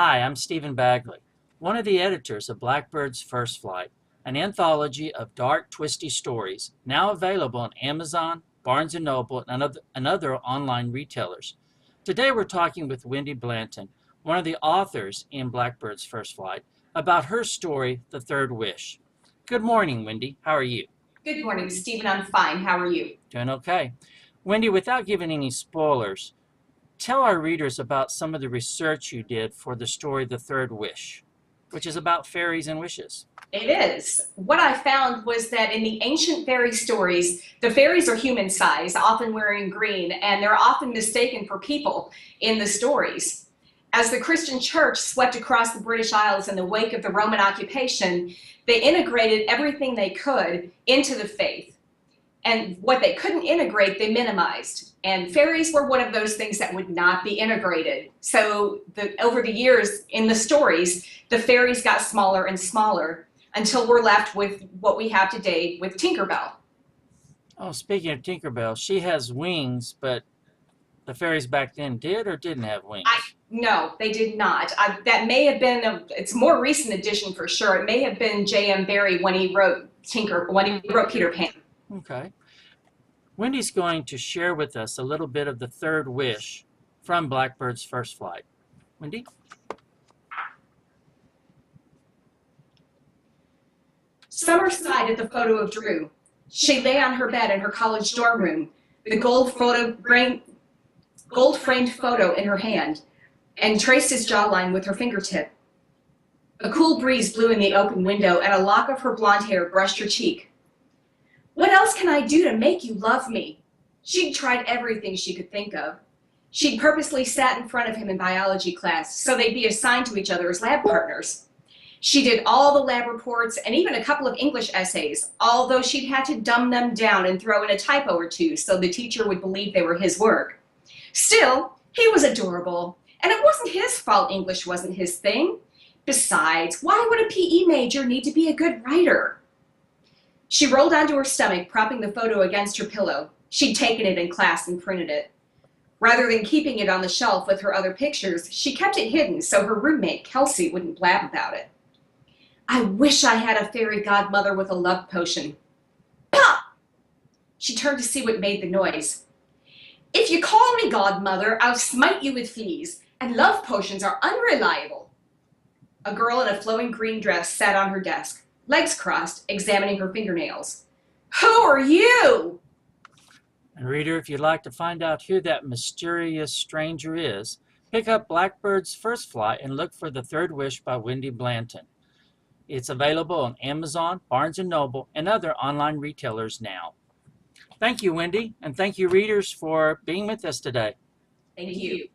Hi, I'm Stephen Bagley, one of the editors of Blackbird's First Flight, an anthology of dark, twisty stories now available on Amazon, Barnes & Noble, and other online retailers. Today we're talking with Wendy Blanton, one of the authors in Blackbird's First Flight, about her story, The Third Wish. Good morning, Wendy. How are you? Good morning, Stephen. I'm fine. How are you? Doing okay. Wendy, without giving any spoilers, tell our readers about some of the research you did for the story The Third Wish, which is about fairies and wishes. It is. What I found was that in the ancient fairy stories, the fairies are human size, often wearing green, and they're often mistaken for people in the stories. As the Christian church swept across the British Isles in the wake of the Roman occupation, they integrated everything they could into the faith. And what they couldn't integrate, they minimized. And fairies were one of those things that would not be integrated. So over the years in the stories, the fairies got smaller and smaller until we're left with what we have today with Tinkerbell. Oh, speaking of Tinkerbell, she has wings, but the fairies back then did or didn't have wings? No, they did not. That may have been, it's a more recent addition for sure. It may have been J.M. Barrie when he wrote Peter Pan. Okay. Wendy's going to share with us a little bit of The Third Wish from Blackbird's First Flight. Wendy? Summer sighed at the photo of Drew. She lay on her bed in her college dorm room, the gold-framed photo in her hand, and traced his jawline with her fingertip. A cool breeze blew in the open window, and a lock of her blonde hair brushed her cheek. What else can I do to make you love me? She'd tried everything she could think of. She'd purposely sat in front of him in biology class so they'd be assigned to each other as lab partners. She did all the lab reports and even a couple of English essays, although she'd had to dumb them down and throw in a typo or two so the teacher would believe they were his work. Still, he was adorable, and it wasn't his fault English wasn't his thing. Besides, why would a PE major need to be a good writer? She rolled onto her stomach, propping the photo against her pillow. She'd taken it in class and printed it. Rather than keeping it on the shelf with her other pictures, she kept it hidden so her roommate, Kelsey, wouldn't blab about it. I wish I had a fairy godmother with a love potion. Pop! She turned to see what made the noise. If you call me godmother, I'll smite you with fleas, and love potions are unreliable. A girl in a flowing green dress sat on her desk, legs crossed, examining her fingernails. Who are you? And reader, if you'd like to find out who that mysterious stranger is, pick up Blackbird's First Flight and look for The Third Wish by Wendy Blanton. It's available on Amazon, Barnes & Noble, and other online retailers now. Thank you, Wendy, and thank you, readers, for being with us today. Thank you.